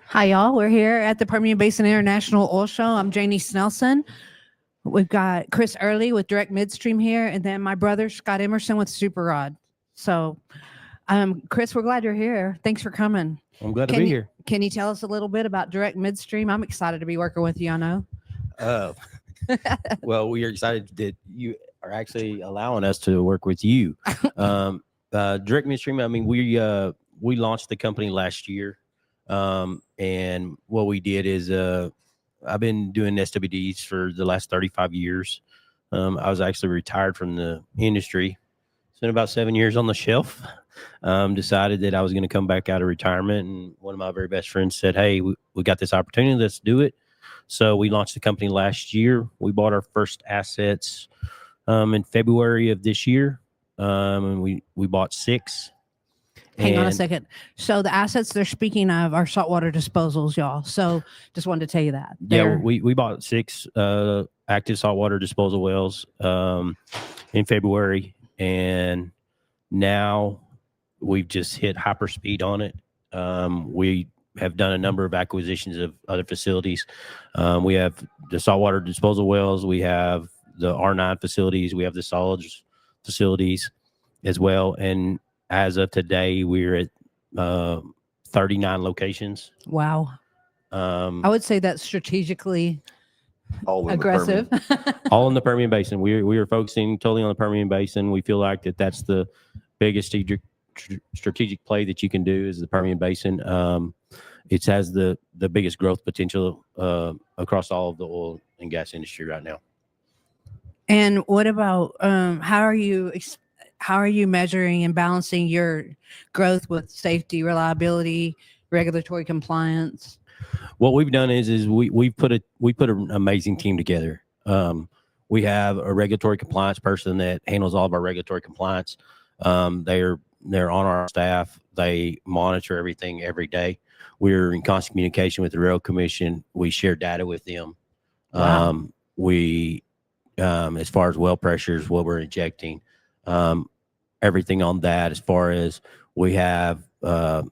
Hi, y'all. We're here at the Permian Basin International Oil Show. I'm Janie Snelson. We've got Chris Early with Direct Midstream here, and then my brother, Scott Emerson, with Super Rod. So, Chris, we're glad you're here. Thanks for coming. I'm glad to be here. Can you tell us a little bit about Direct Midstream? I'm excited to be working with you, I know. Well, we are excited that you are actually allowing us to work with you. Direct Midstream, I mean, we launched the company last year. And what we did is I've been doing SWDs for the last 35 years. I was actually retired from the industry. Spent about 7 years on the shelf. Decided that I was going to come back out of retirement. And one of my very best friends said, hey, we got this opportunity. Let's do it. So we launched the company last year. We bought our first assets in February of this year. And we bought 6. Hang on a second. So the assets they're speaking of are saltwater disposals, y'all. So just wanted to tell you that. Yeah, we bought 6 active saltwater disposal wells in February, and now we've just hit hyperspeed on it. We have done a number of acquisitions of other facilities. We have the saltwater disposal wells. We have the R9 facilities. We have the solids facilities as well. And as of today, we're at 39 locations. Wow. I would say that's strategically aggressive. All in the Permian Basin. We are focusing totally on the Permian Basin. We feel like that's the biggest strategic play that you can do is the Permian Basin. It has the biggest growth potential across all of the oil and gas industry right now. And what about how are you measuring and balancing your growth with safety, reliability, regulatory compliance? What we've done is we put an amazing team together. We have a regulatory compliance person that handles all of our regulatory compliance. They're on our staff. They monitor everything every day. We're in constant communication with the Rail Commission. We share data with them. Wow. As far as well pressures, what we're injecting, everything on that. As far as we have a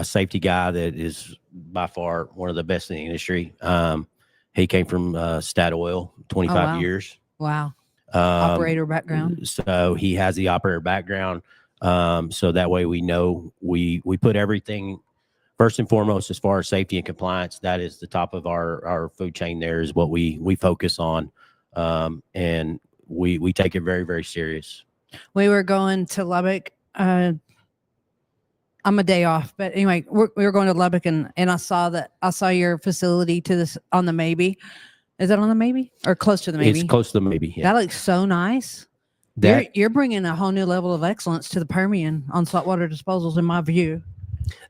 safety guy that is by far one of the best in the industry. He came from Statoil, 25 years. Wow. Operator background. So he has the operator background. So that way we know we put everything first and foremost as far as safety and compliance. That is the top of our food chain. There is what we focus on. And we take it very, very serious. We were going to Lubbock. I'm a day off, but anyway, we were going to Lubbock and I saw your facility to this on the Maybe. Is that on the Maybe or close to the Maybe? It's close to the Maybe. Yeah. That looks so nice. You're bringing a whole new level of excellence to the Permian on saltwater disposals, in my view.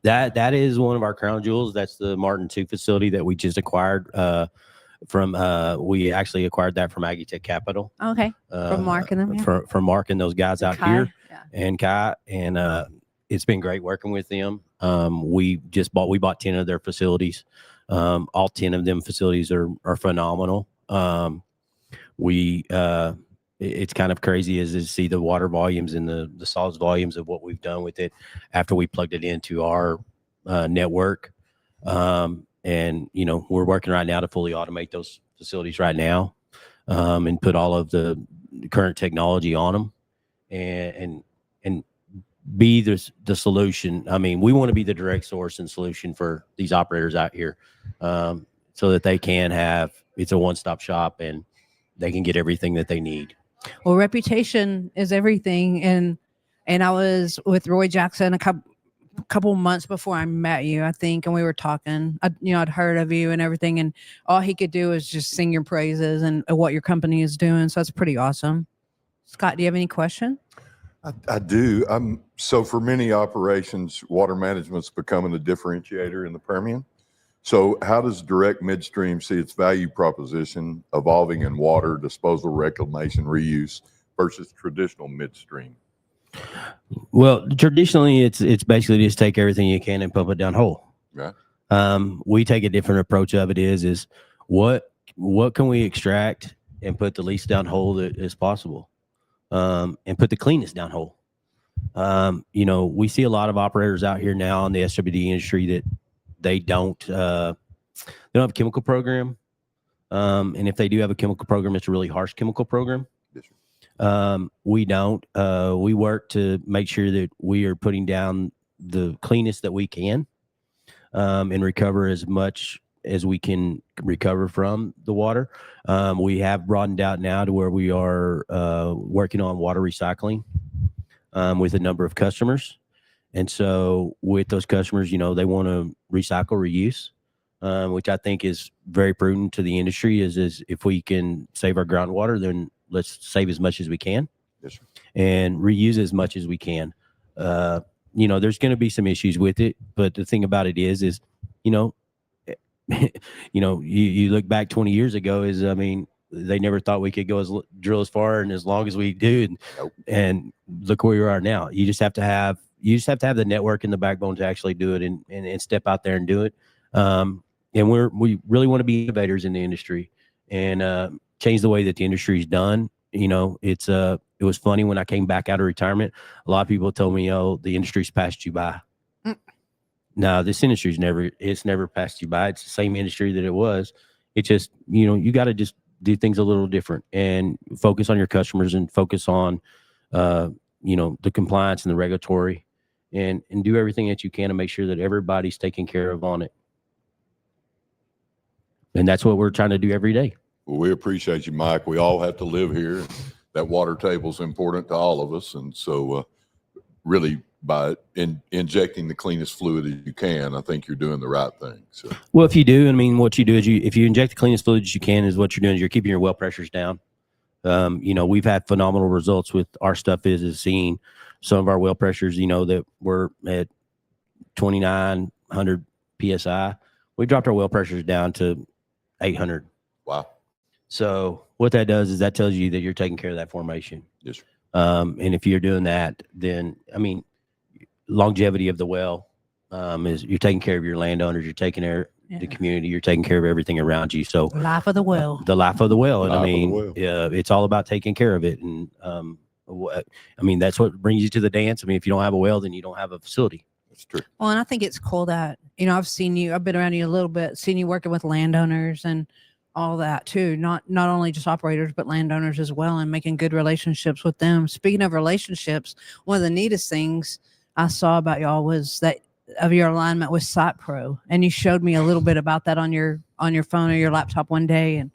That is one of our crown jewels. That's the Martin 2 facility that we just acquired. We actually acquired that from Agitech Capital. Okay. From Mark and them. Yeah. From Mark and those guys out Kai, here. Yeah. And Kai. And it's been great working with them. We bought 10 of their facilities. All 10 of them facilities are phenomenal. It's kind of crazy as to see the water volumes and the solids volumes of what we've done with it after we plugged it into our network. And, we're working right now to fully automate those facilities right now and put all of the current technology on them and be the solution. I mean, we want to be the direct source and solution for these operators out here so that they can it's a one-stop shop and they can get everything that they need. Well, reputation is everything. And I was with Roy Jackson a couple months before I met you, I think, and we were talking. I'd heard of you and everything, and all he could do is just sing your praises and what your company is doing. So that's pretty awesome. Scott, do you have any question? I do. So for many operations, water management's becoming a differentiator in the Permian. So how does Direct Midstream see its value proposition evolving in water disposal, reclamation, reuse versus traditional midstream? Well, traditionally, it's basically just take everything you can and pump it down hole. Right. We take a different approach of it is what can we extract and put the least down hole that is possible, and put the cleanest down hole. You know, we see a lot of operators out here now in the SWD industry that they don't have a chemical program. And if they do have a chemical program, it's a really harsh chemical program. Yes, sir. We don't. We work to make sure that we are putting down the cleanest that we can, and recover as much as we can recover from the water. We have broadened out now to where we are working on water recycling with a number of customers. And so with those customers, you know, they want to recycle, reuse, which I think is very prudent to the industry is if we can save our groundwater, then let's save as much as we can. Yes, sir. And reuse as much as we can. You know, there's going to be some issues with it, but the thing about it is, you know, you look back 20 years ago I mean, they never thought we could go drill as far and as long as we do. Nope. And look where we are now. You just have to have the network and the backbone to actually do it and step out there and do it. And we really want to be innovators in the industry and change the way that the industry is done. You know, it was funny when I came back out of retirement, a lot of people told me, oh, the industry's passed you by. No, this industry's never passed you by. It's the same industry that it was. It's just, you know, you got to just do things a little different and focus on your customers and focus on, you know, the compliance and the regulatory and do everything that you can to make sure that everybody's taken care of on it. And that's what we're trying to do every day. Well, we appreciate you, Mike. We all have to live here. That water table is important to all of us. And so really by injecting the cleanest fluid that you can, I think you're doing the right thing. So, well, if you do, I mean, what you do is if you inject the cleanest fluid as you can is what you're doing is you're keeping your well pressures down. You know, we've had phenomenal results with our stuff is seeing some of our well pressures, you know, that were at 2,900 PSI. We dropped our well pressures down to 800. wow. So what that does is that tells you that you're taking care of that formation. Yes, sir. And if you're doing that, then, I mean, longevity of the well is you're taking care of your landowners, you're taking care of the community, you're taking care of everything around you. So Life of the well. the life of the well. And Life I of the mean, well. it's all about taking care of it. And I mean, that's what brings you to the dance. I mean, if you don't have a well, then you don't have a facility. That's true. Well, and I think it's cool that, you know, I've been around you a little bit, seen you working with landowners and all that too. Not only just operators, but landowners as well, and making good relationships with them. Speaking of relationships, one of the neatest things I saw about y'all was that of your alignment with Site Pro. And you showed me a little bit about that on your phone or your laptop one day. And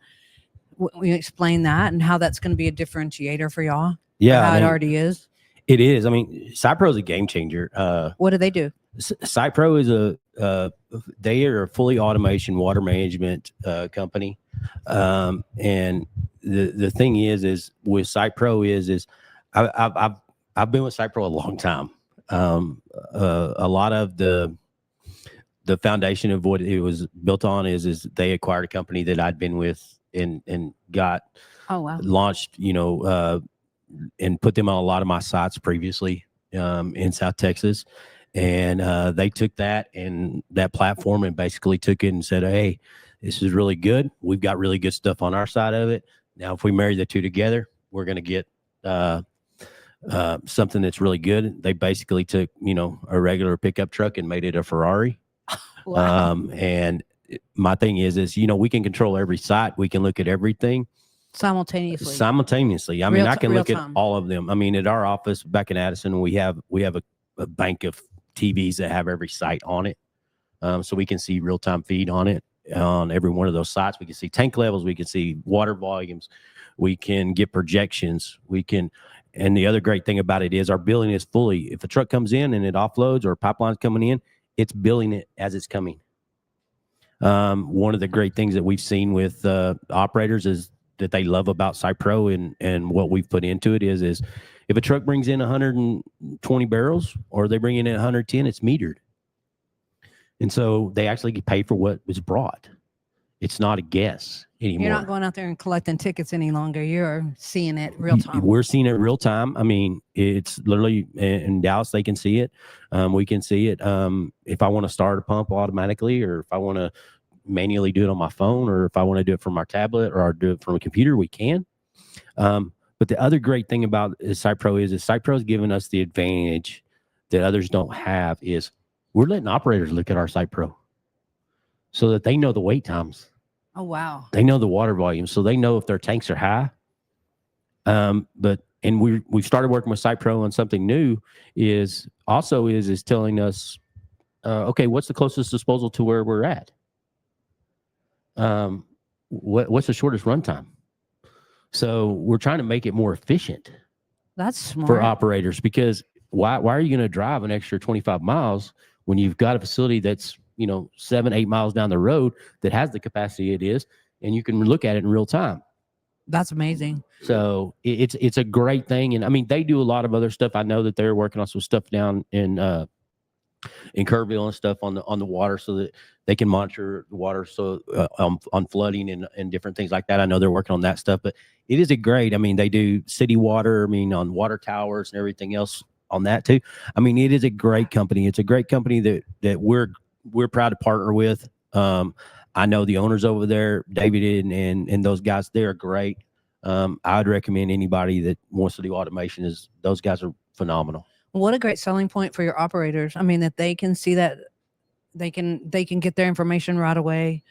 we explained that and how that's going to be a differentiator for y'all. Yeah. How I mean, it already is. It is. I mean, Site Pro is a game changer. What do they do? Site Pro is they are a fully automation water management company. And the thing is with Site Pro is I've been with Site Pro a long time. A lot of the foundation of what it was built on is they acquired a company that I'd been with and got launched, you know, and put them on a lot of my sites previously in South Texas. And they took that and that platform and basically took it and said, hey, this is really good. We've got really good stuff on our side of it. Now, if we marry the two together, we're going to get something that's really good. They basically took, you know, a regular pickup truck and made it a Ferrari. Wow. And my thing is, you know, we can control every site. We can look at everything Simultaneously. I mean, I can look at time. all of them. I mean, at our office back in Addison, we have a bank of TVs that have every site on it. So we can see real-time feed on it on every one of those sites. We can see tank levels. We can see water volumes. We can get projections. And the other great thing about it is our billing is fully, if a truck comes in and it offloads or a pipeline's coming in, it's billing it as it's coming. One of the great things that we've seen with operators is that they love about Site Pro and what we've put into it is if a truck brings in 120 barrels or they bring in 110, it's metered. And so they actually get paid for what was brought. It's not a guess anymore. You're not going out there and collecting tickets any longer. You're seeing it real time. We're seeing it real time. I mean, it's literally in Dallas, they can see it. We can see it. If I want to start a pump automatically, or if I want to manually do it on my phone, or if I want to do it from our tablet or do it from a computer, we can. But the other great thing about SitePro is SitePro has given us the advantage that others don't have is we're letting operators look at our SitePro so that they know the wait times. Oh, wow. They know the water volume, so they know if their tanks are high. And we've started working with SitePro on something new is telling us, okay, what's the closest disposal to where we're at? What's the shortest runtime? So we're trying to make it more efficient. That's smart. For operators, because why are you going to drive an extra 25 miles when you've got a facility that's 7-8 miles down the road that has the capacity it is, and you can look at it in real time? That's amazing. So it's a great thing. And I mean, they do a lot of other stuff. I know that they're working on some stuff down in Kerrville and stuff on the water so that they can monitor the water. So on flooding and different things like that. I know they're working on that stuff, but it is they do city water, on water towers and everything else on that too. I mean, it is a great company. It's a great company that we're proud to partner with. I know the owners over there, David and those guys, they're great. I'd recommend anybody that wants to do automation those guys are phenomenal. What a great selling point for your operators. I mean, that they can see that they can get their information right away.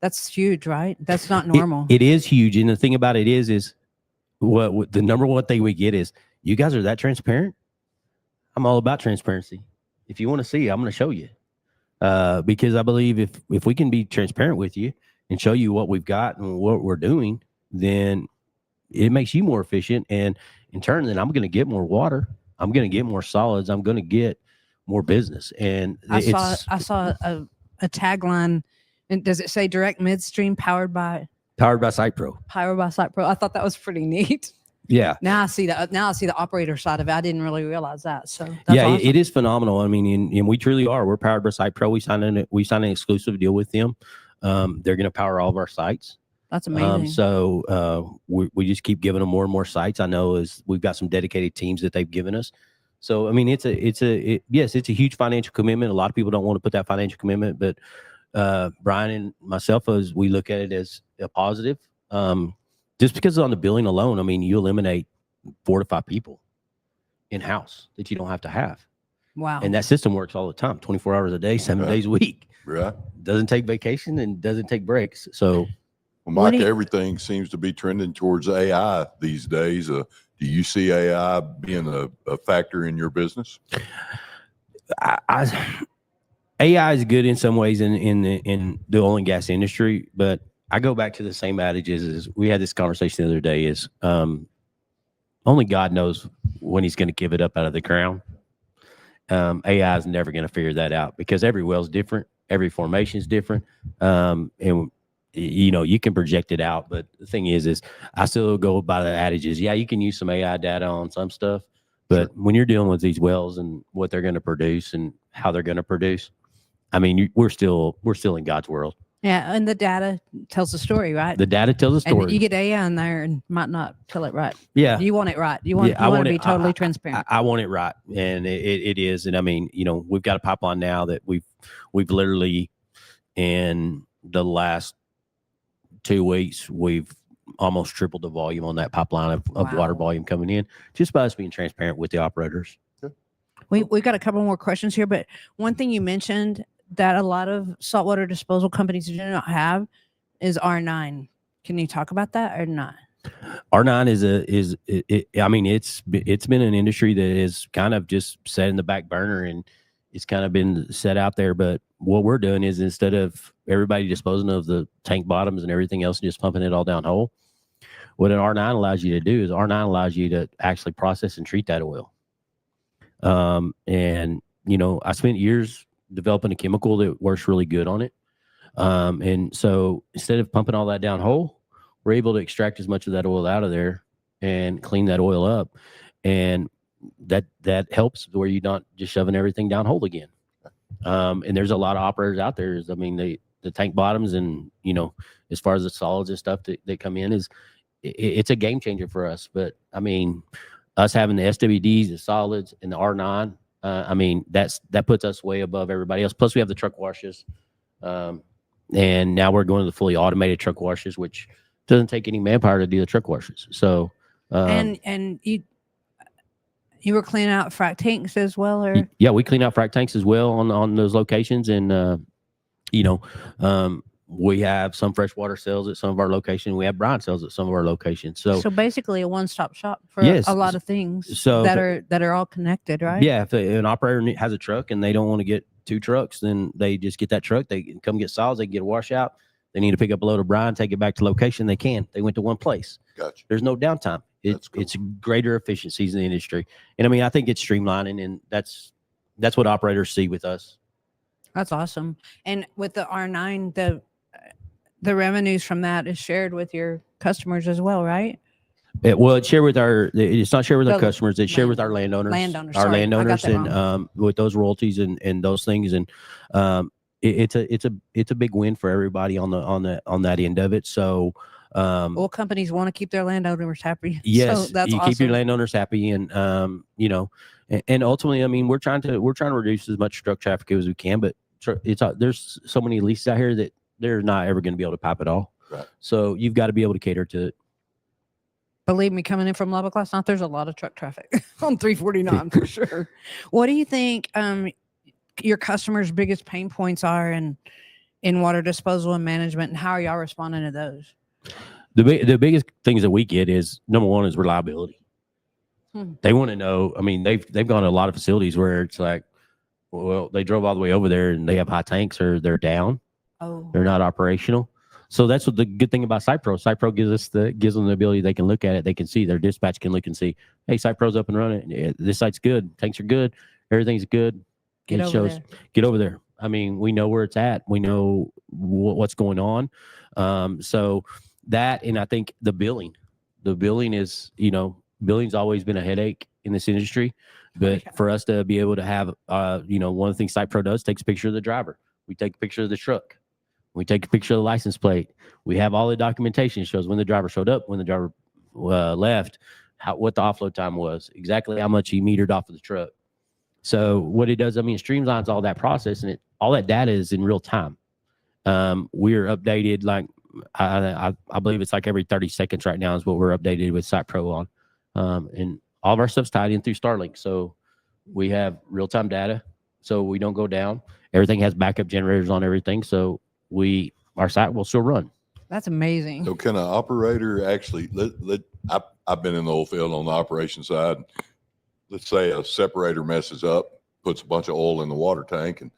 That's huge, right? That's not normal. It is huge. And the thing about it is what the number one thing we get is, you guys are that transparent. I'm all about transparency. If you want to see, I'm going to show you. Because I believe if we can be transparent with you and show you what we've got and what we're doing, then it makes you more efficient. And in turn, then I'm going to get more water. I'm going to get more solids. I'm going to get more business. And I saw a tagline. And does it say direct midstream powered by SitePro? Powered by SitePro. I thought that was pretty neat. Yeah. Now I see the operator side of it. I didn't really realize that. So that's awesome. It is phenomenal. I mean, and we truly are. We're powered by SitePro. We signed an exclusive deal with them. They're going to power all of our sites. That's amazing. So we just keep giving them more and more sites. I know we've got some dedicated teams that they've given us. So I mean, it's a huge financial commitment. A lot of people don't want to put that financial commitment, but Brian and myself, as we look at it as a positive. Just because on the billing alone, I mean, you eliminate 4 to 5 people in house that you don't have to have. Wow. And that system works all the time, 24 hours a day, 7 days a week. Right. Doesn't take vacation and doesn't take breaks. So, well, Mike, everything seems to be trending towards AI these days. Do you see AI being a factor in your business? AI is good in some ways in the oil and gas industry, but I go back to the same adages as we had this conversation the other day is only God knows when he's going to give it up out of the ground. AI is never going to figure that out because every well is different. Every formation is different. And you can project it out, but the thing is I still go by the adages. Yeah, you can use some AI data on some stuff, but when you're dealing with these wells and what they're going to produce and how they're going to produce, I mean, we're still in God's world. Yeah, and the data tells the story, right? The data tells the story. And you get AI in there and might not tell it right. Yeah. You want it right. You want to be totally transparent. I want it right. And it is. And I mean, we've got a pipeline now that we've literally in the last 2 weeks, we've almost tripled the volume on that pipeline of water volume coming in just by us being transparent with the operators. We've got a couple more questions here, but one thing you mentioned that a lot of saltwater disposal companies do not have is R9. Can you talk about that or not? R9 it's been an industry that is kind of just set in the back burner and it's kind of been set out there. But what we're doing is instead of everybody disposing of the tank bottoms and everything else and just pumping it all downhole, what an R9 allows you to do is R9 allows you to actually process and treat that oil. I spent years developing a chemical that works really good on it. And so instead of pumping all that down hole, we're able to extract as much of that oil out of there and clean that oil up. And that helps where you're not just shoving everything down hole again. And there's a lot of operators out there. I mean, the tank bottoms and, as far as the solids and stuff that come in it's a game changer for us. But I mean, us having the SWDs, the solids and the R9, that puts us way above everybody else. Plus we have the truck washes. And now we're going to the fully automated truck washes, which doesn't take any manpower to do the truck washes. So And you were cleaning out frac tanks as well, or yeah, we clean out frac tanks as well on those locations, and we have some freshwater sales at some of our locations. We have brine sales at some of our locations. so basically a one-stop shop for Yes. a lot of things So that are all connected, right? Yeah, if an operator has a truck and they don't want to get 2 trucks, then they just get that truck. They can come get solids. They can get a washout. They need to pick up a load of brine, take it back to location. They can. They went to one place. Gotcha. There's no downtime. That's cool. It's greater efficiencies in the industry, and I mean, I think it's streamlining, and that's what operators see with us. That's awesome. And with the R9, the revenues from that is shared with your customers as well, right? It's shared with it's not shared with our The customers. It's shared with our landowners. Landowners, Our sorry, I got landowners, that and with those royalties and those things, and it's a big win for everybody on that end of it. So Well, companies want to keep their landowners happy. yes, So that's you awesome. keep your landowners happy, and and ultimately, I mean, we're trying to reduce as much truck traffic as we can, but there's so many leases out here that they're not ever going to be able to pipe it all. Right. So you've got to be able to cater to it. Believe me, coming in from Lubbock last night, there's a lot of truck traffic on 349 for sure. What do you think your customers' biggest pain points are in water disposal and management, and how are y'all responding to those? The biggest things that we get is, number one, is reliability. Hmm. They want to know. I mean, they've gone to a lot of facilities where it's like, well, they drove all the way over there and they have high tanks, or they're down. Oh, They're not operational. So that's what the good thing about SitePro. SitePro gives them the ability. They can look at it. They can see, their dispatch can look and see, hey, SitePro's up and running. Yeah, this site's good. Tanks are good. Everything's good. get It over shows, there. get over there. I mean, we know where it's at. We know what's going on. So that, and I think the billing is, billing's always been a headache in this industry. But Yeah. for us to be able to have, one of the things SitePro does, takes a picture of the driver. We take a picture of the truck. We take a picture of the license plate. We have all the documentation. It shows when the driver showed up, when the driver left, what the offload time was, exactly how much he metered off of the truck. So what it does, I mean, it streamlines all that process, and all that data is in real time. We're updated, like I believe it's like every 30 seconds right now is what we're updated with SitePro on. And all of our stuff's tied in through Starlink. So we have real-time data, so we don't go down. Everything has backup generators on everything, so our site will still run. That's amazing. So can an operator actually I've been in the oil field on the operation side. Let's say a separator messes up, puts a bunch of oil in the water tank, and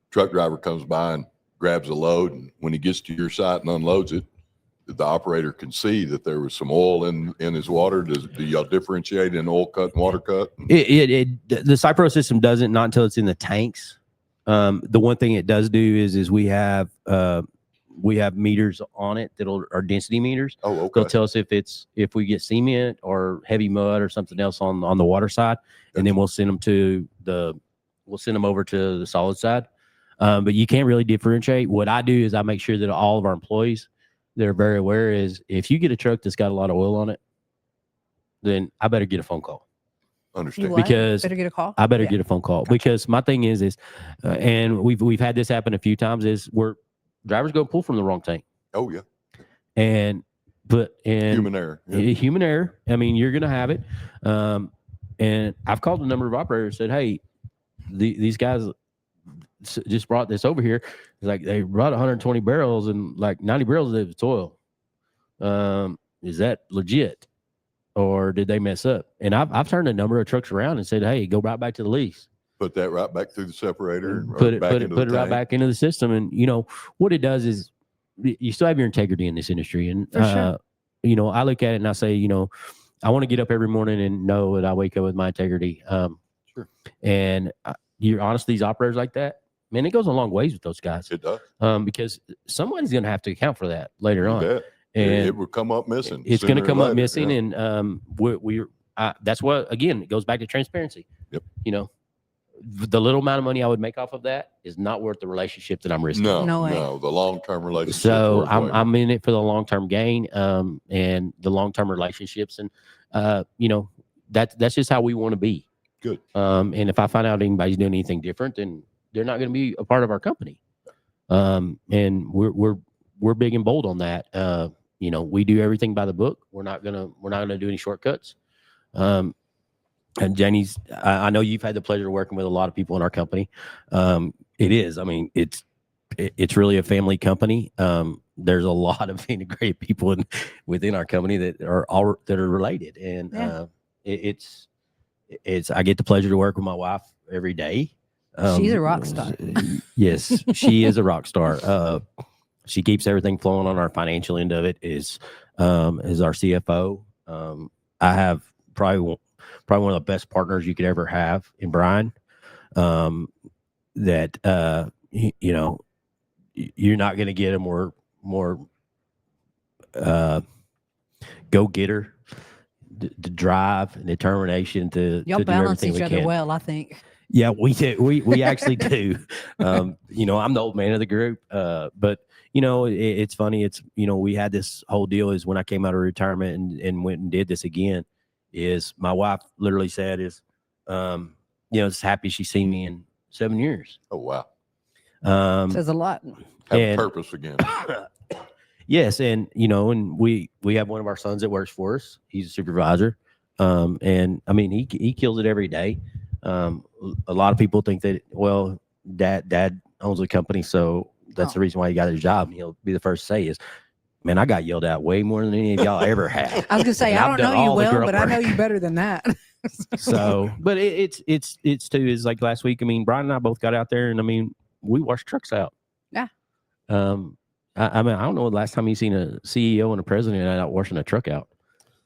truck driver comes by and grabs a load, and when he gets to your site and unloads it, the operator can see that there was some oil in his water. Do y'all differentiate in oil cut and water cut? The SitePro system doesn't, not until it's in the tanks. The one thing it does do is we have meters on it that are density meters. Oh, okay. They'll tell us if we get cement or heavy mud or something else on the water side, and then we'll send them over to the solid side. But you can't really differentiate. What I do is I make sure that all of our employees, they're very aware, is if you get a truck that's got a lot of oil on it, then I better get a phone call. Understand. Because better get a call. I better get a phone call. Gotcha. Because my thing is and we've had this happen a few times, is where drivers go pull from the wrong tank. Oh yeah. And Human error. Yeah. Human error. I mean, you're going to have it. And I've called a number of operators, said, hey, these guys just brought this over here. It's like they brought 120 barrels and like 90 barrels of it's oil. Is that legit, or did they mess up? And I've turned a number of trucks around and said, hey, go right back to the lease. Put that right back through the separator. And Put it into the right tank. back into the system. And what it does is you still have your integrity in this industry. And For sure. I look at it and I say, I want to get up every morning and know that I wake up with my integrity. Sure. And you're honest, these operators like that, man, it goes a long ways with those guys. It does. Because somebody's going to have to account for that later on. Bet. And it will come up missing. It's going to come up later. missing. Yeah. And that's what, again, it goes back to transparency. Yep. The little amount of money I would make off of that is not worth the relationship that I'm risking. No way. No, the long-term relationship. So I'm in it for the long-term gain, and the long-term relationships. And, that's just how we want to be. Good. And if I find out anybody's doing anything different, then they're not going to be a part of our company. And we're big and bold on that. we do everything by the book. We're not gonna do any shortcuts. And Janie's, I know you've had the pleasure of working with a lot of people in our company. It is, I mean, it's really a family company. There's a lot of integrated people within our company that are related, and it's I get the pleasure to work with my wife every day. She's a rock star. Yes, she is a rock star. She keeps everything flowing on our financial end of it. Is our CFO. I have probably one of the best partners you could ever have in Brian. That you're not going to get a more go-getter, the drive and determination to Y'all do balance everything each we other can. well, I think. Yeah, we do. We actually do. I'm the old man of the group, but it's funny. It's we had this whole deal is when I came out of retirement and went and did this again. Is my wife literally said it's happy she's seen me in 7 years. Oh, wow. Says a lot. Have a purpose again. Yes, and and we have one of our sons that works for us. He's a supervisor, and I mean he kills it every day. A lot of people think that dad owns a company, so that's the reason why he got his job. And he'll be the first to say is, "Man, I got yelled at way more than any of y'all ever have." I was gonna say, I don't know you well, but I know you better than that. So, but it's too is like last week. I mean, Brian and I both got out there, and I mean, we washed trucks out. Yeah. I mean, I don't know the last time you've seen a CEO and a president out washing a truck out.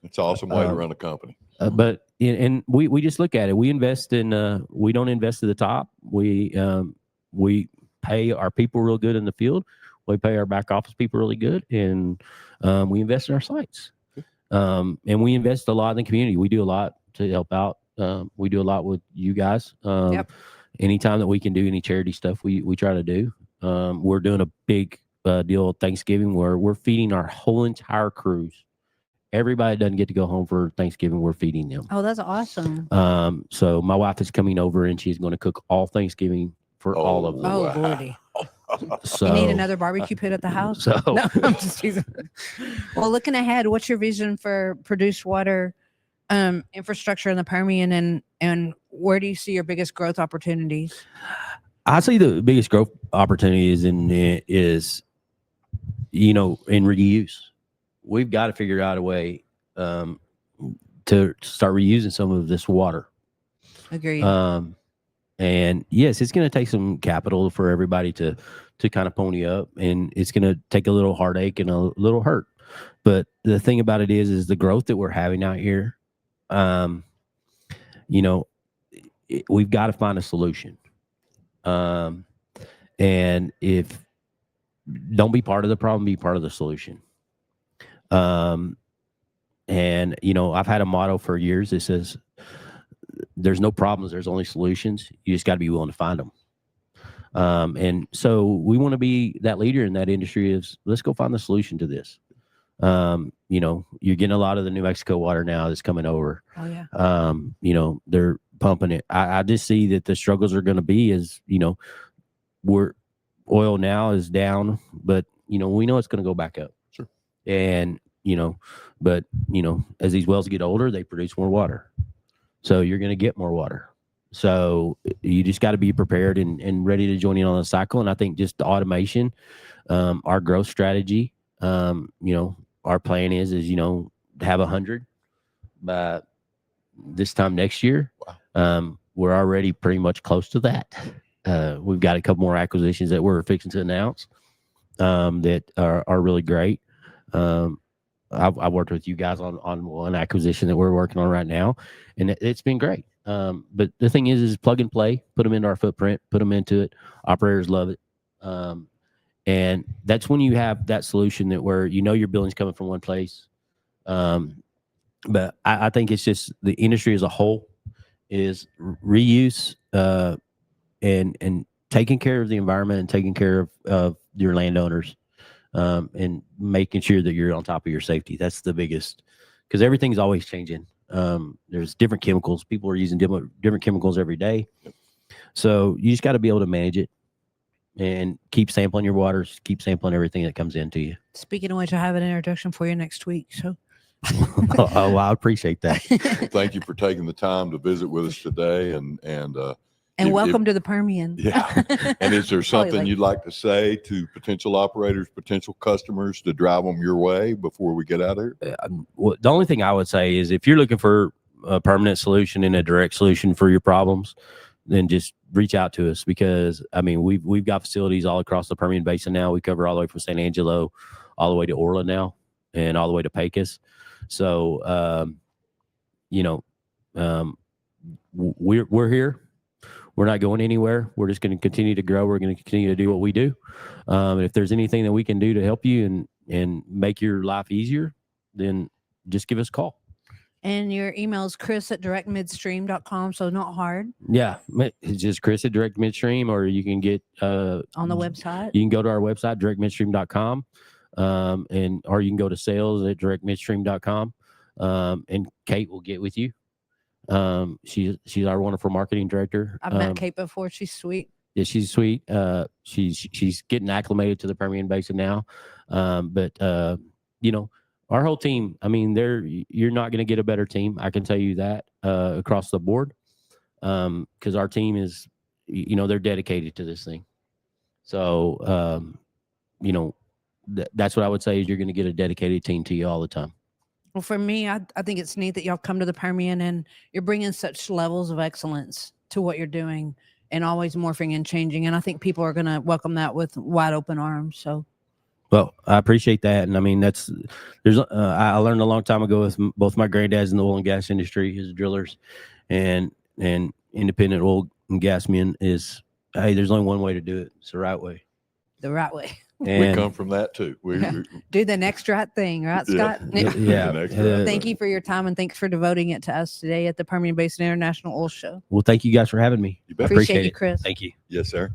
It's an awesome way to run a company. But we just look at it. We invest in. We don't invest at the top. We pay our people real good in the field. We pay our back office people really good, and we invest in our sites. And we invest a lot in the community. We do a lot to help out. We do a lot with you guys. Yep. Anytime that we can do any charity stuff, we try to do. We're doing a big deal at Thanksgiving where we're feeding our whole entire crews. Everybody doesn't get to go home for Thanksgiving. We're feeding them. Oh, that's awesome. So my wife is coming over and she's going to cook all Thanksgiving for all of them. Oh, Lordy. So you need another barbecue pit at the house? So No, I'm just teasing. Well, looking ahead, what's your vision for produced water infrastructure in the Permian, and where do you see your biggest growth opportunities? I see the biggest growth opportunity is in reuse. We've got to figure out a way to start reusing some of this water. Agreed. And yes, it's going to take some capital for everybody to kind of pony up, and it's going to take a little heartache and a little hurt. But the thing about it is the growth that we're having out here. We've got to find a solution. And if don't be part of the problem, be part of the solution. And I've had a motto for years that says, there's no problems, there's only solutions. You just got to be willing to find them. And so we want to be that leader in that industry is let's go find the solution to this. You're getting a lot of the New Mexico water now that's coming over. Oh yeah. They're pumping it. I just see that the struggles are going to be is, oil now is down, but we know it's going to go back up. Sure. And, as these wells get older, they produce more water. So you're going to get more water. So you just got to be prepared and ready to join in on the cycle. And I think just the automation, our growth strategy, our plan is to have 100 by this time next year. Wow. We're already pretty much close to that. We've got a couple more acquisitions that we're fixing to announce that are really great. I've worked with you guys on one acquisition that we're working on right now, and it's been great. But the thing is plug and play, put them into our footprint, put them into it. Operators love it. And that's when you have that solution that where your billing's coming from one place. But I think it's just the industry as a whole is reuse and taking care of the environment and taking care of your landowners and making sure that you're on top of your safety. That's the biggest, because everything's always changing. There's different chemicals. People are using different chemicals every day. So you just got to be able to manage it. and keep sampling your waters, keep sampling everything that comes into you. Speaking of which, I have an introduction for you next week. So, Oh, I appreciate that. Thank you for taking the time to visit with us today, and and if- welcome if- to the Permian. yeah. And is there something late. you'd like to say to potential operators, potential customers to drive them your way before we get out of here? Well, the only thing I would say is if you're looking for a permanent solution and a direct solution for your problems, then just reach out to us, because I mean we've got facilities all across the Permian Basin now. We cover all the way from San Angelo all the way to Orla now, and all the way to Pecos. So we're here. We're not going anywhere. We're just going to continue to grow. We're going to continue to do what we do. If there's anything that we can do to help you and make your life easier, then just give us a call. And your email is chris@directmidstream.com. So not hard Yeah, it's just Chris at Direct Midstream, or you can get on the website. You can go to our website, directmidstream.com, or you can go to sales@directmidstream.com, and Kate will get with you. She's our wonderful marketing director. I've met Kate before. She's sweet. Yeah, she's sweet. She's getting acclimated to the Permian Basin now. Our whole team, I mean, you're not going to get a better team. I can tell you that across the board, because our team is, they're dedicated to this thing. So, that's what I would say is you're going to get a dedicated team to you all the time. Well, for me, I think it's neat that y'all come to the Permian and you're bringing such levels of excellence to what you're doing and always morphing and changing. And I think people are going to welcome that with wide open arms. So, well, I appreciate that. And I mean, I learned a long time ago with both my granddads in the oil and gas industry as drillers and independent oil and gas men is, hey, there's only one way to do it. It's the right way. The right way. We come from that too. We do the next right thing, right, Scott? Yeah. Thank you for your time, and thanks for devoting it to us today at the Permian Basin International Oil Show. Well, thank you guys for having me. You bet. Appreciate you, Chris. Thank you. Yes, sir.